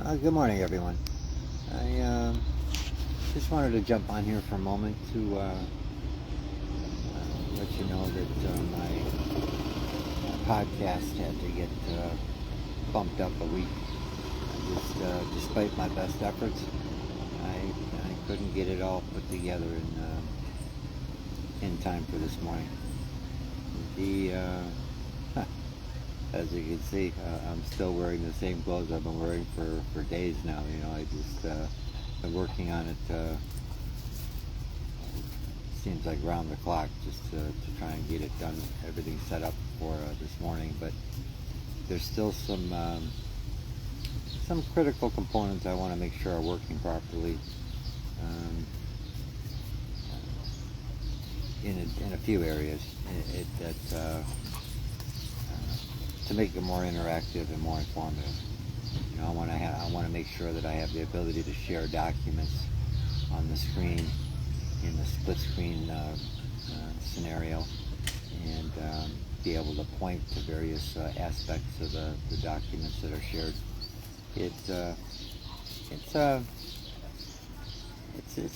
Good morning, everyone. I just wanted to jump on here for a moment to let you know that my podcast had to get bumped up a week. Despite my best efforts, I couldn't get it all put together in time for this morning. As you can see, I'm still wearing the same clothes I've been wearing for days now. I just been working on it. Seems like round the clock, just to try and get it done, everything set up for this morning. But there's still some critical components I want to make sure are working properly. In a few areas, to make it more interactive and more informative. I want to make sure that I have the ability to share documents on the screen in the split screen scenario, and be able to point to various aspects of the documents that are shared. It's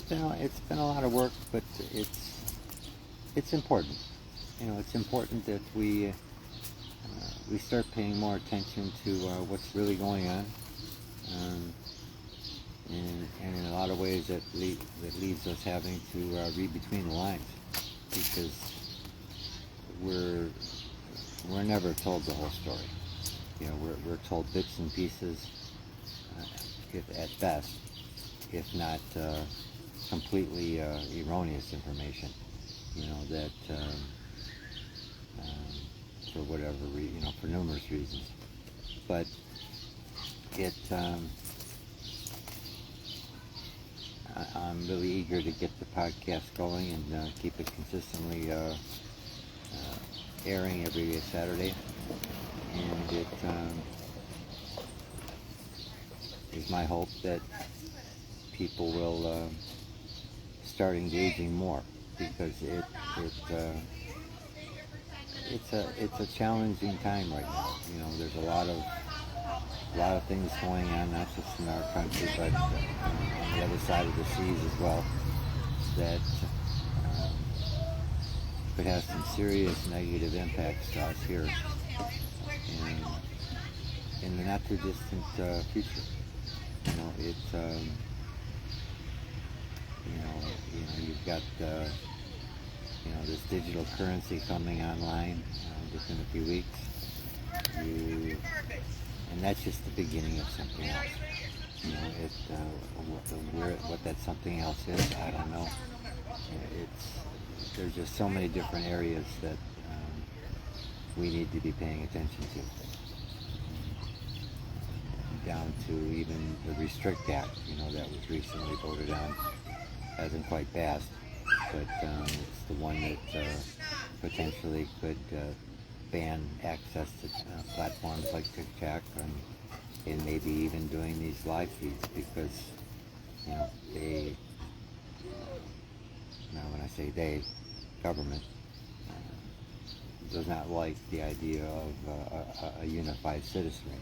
been a lot of work, but it's important. It's important that we start paying more attention to what's really going on, and in a lot of ways that leaves us having to read between the lines, because we're never told the whole story. We're told bits and pieces, if at best, if not completely erroneous information. That for whatever reason, for numerous reasons. But I'm really eager to get the podcast going and keep it consistently airing every Saturday. And it is my hope that people will start engaging more, because it's a challenging time right now. There's a lot of things going on, not just in our country, but on the other side of the seas as well, that could have some serious negative impacts to us here in the not too distant future. You've got this digital currency coming online just in a few weeks, and that's just the beginning of something else. What that something else is, I don't know. There's just so many different areas that we need to be paying attention to, down to even the Restrict Act, that was recently voted on. Hasn't quite passed, but it's the one that potentially could ban access to platforms like TikTok, and maybe even doing these live feeds, because they, now when I say they, government does not like the idea of a unified citizenry.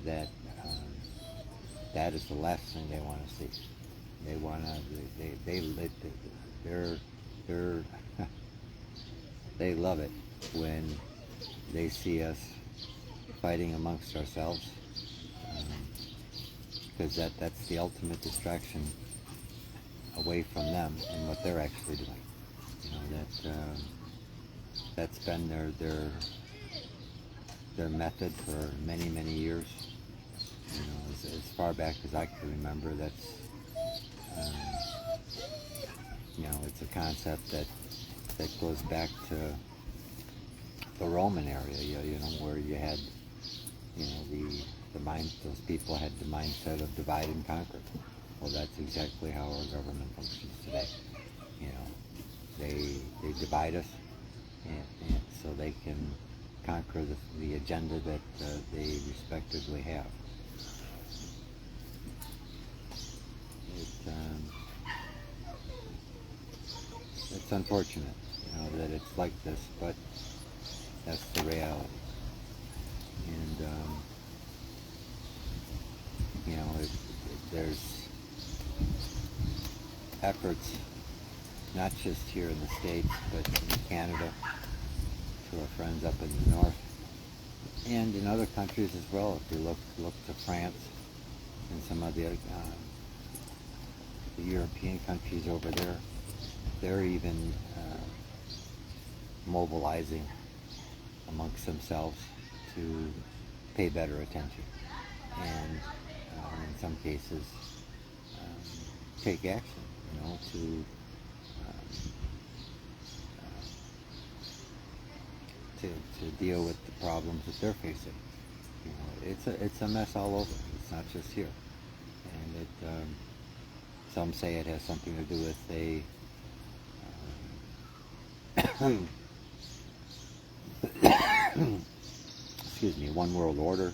That is the last thing they want to see. They want to. They love it when they see us fighting amongst ourselves, because that's the ultimate distraction away from them and what they're actually doing. That's been their method for many years. As far back as I can remember, that's it's a concept that goes back to the Roman area. Where you had the mind. Those people had the mindset of divide and conquer. Well, that's exactly how our government functions today. They divide us, and so they can conquer the agenda that they respectively have. It's unfortunate, that it's like this, but that's the reality. And there's efforts not just here in the States, but in Canada, to our friends up in the north, and in other countries as well. If you look to France and some of the European countries over there, they're even mobilizing amongst themselves to pay better attention, and in some cases take action, to to deal with the problems that they're facing. It's a mess all over. It's not just here, and some say it has something to do with excuse me, one world order.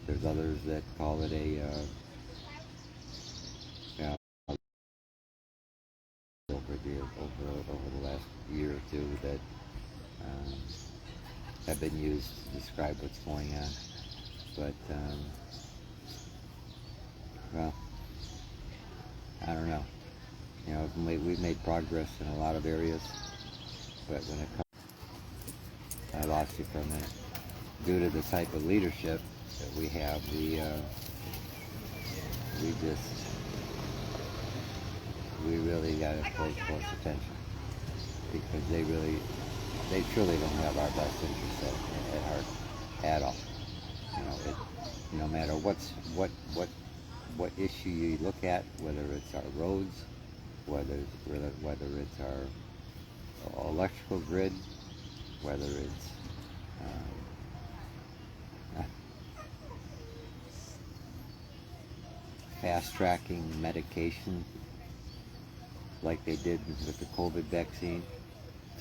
There's others that call it over the last year or two that have been used to describe what's going on. But well, I don't know. We've made progress in a lot of areas, but when it comes, I lost you for a minute. Due to the type of leadership that we have, we really got to pay close attention, because they truly don't have our best interests at heart at all. No matter what issue you look at, whether it's our roads, whether it's our electrical grid, whether it's fast-tracking medication like they did with the COVID vaccine,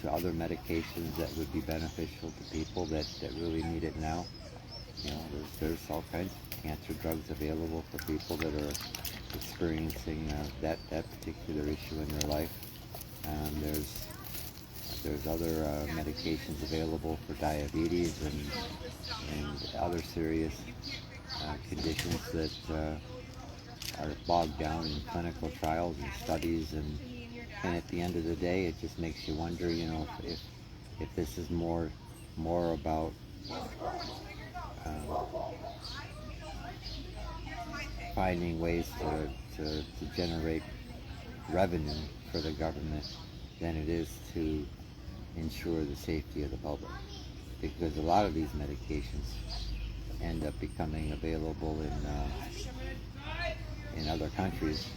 to other medications that would be beneficial to people that really need it now. There's all kinds of cancer drugs available for people that are experiencing that particular issue in their life. There's other medications available for diabetes and other serious conditions that are bogged down in clinical trials and studies, and at the end of the day, it just makes you wonder, if this is more about finding ways to generate revenue for the government than it is to ensure the safety of the public. Because a lot of these medications end up becoming available in other countries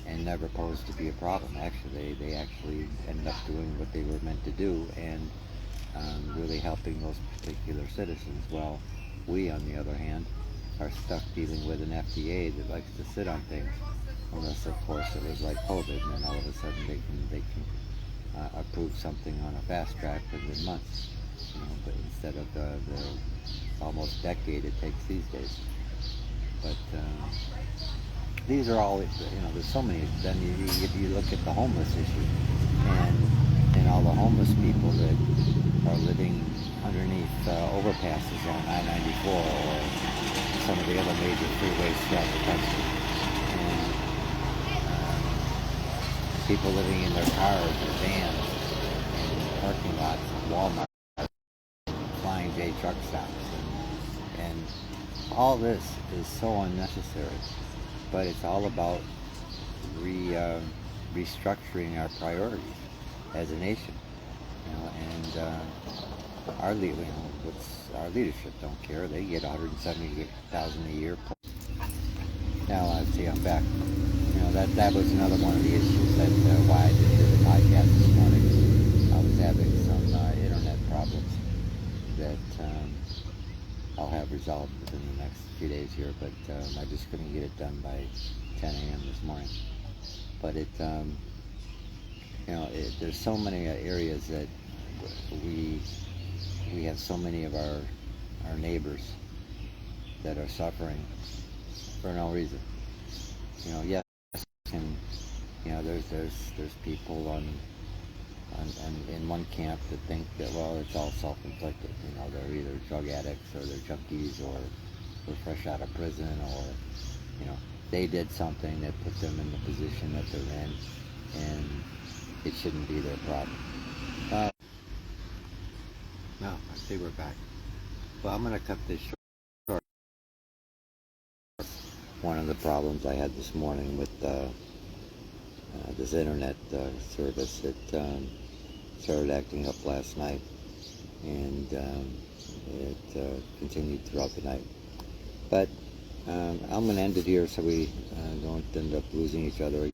and never pose to be a problem. Actually, they actually end up doing what they were meant to do, and really helping those particular citizens. Well, we, on the other hand, are stuck dealing with an FDA that likes to sit on things, unless, of course, it was like COVID, and then all of a sudden they can approve something on a fast track within months. But instead of the almost decade it takes these days. But these are all, there's so many. Then you look at the homeless issue, and all the homeless people that are living underneath overpasses on I-94 or some of the other major freeways throughout the country, and people living in their cars or vans in parking lots of Walmart, Flying J truck stops, and all this is so unnecessary. But it's all about restructuring our priorities as a nation, and our leadership don't care. They get $170,000 a year. Now let's see, I'm back. That was another one of the issues that why I didn't do the podcast this morning. I was having some internet problems that I'll have resolved within the next few days here, but I just couldn't get it done by 10 a.m. this morning. But there's so many areas that we have so many of our neighbors that are suffering for no reason. Yes, and there's people in one camp that think that, well, it's all self-inflicted. They're either drug addicts or they're junkies or were fresh out of prison, or they did something that put them in the position that they're in, and it shouldn't be their problem. No, I see we're back. Well, I'm going to cut this short. One of the problems I had this morning with this internet service, it started acting up last night, and it continued throughout the night. But I'm going to end it here so we don't end up losing each other.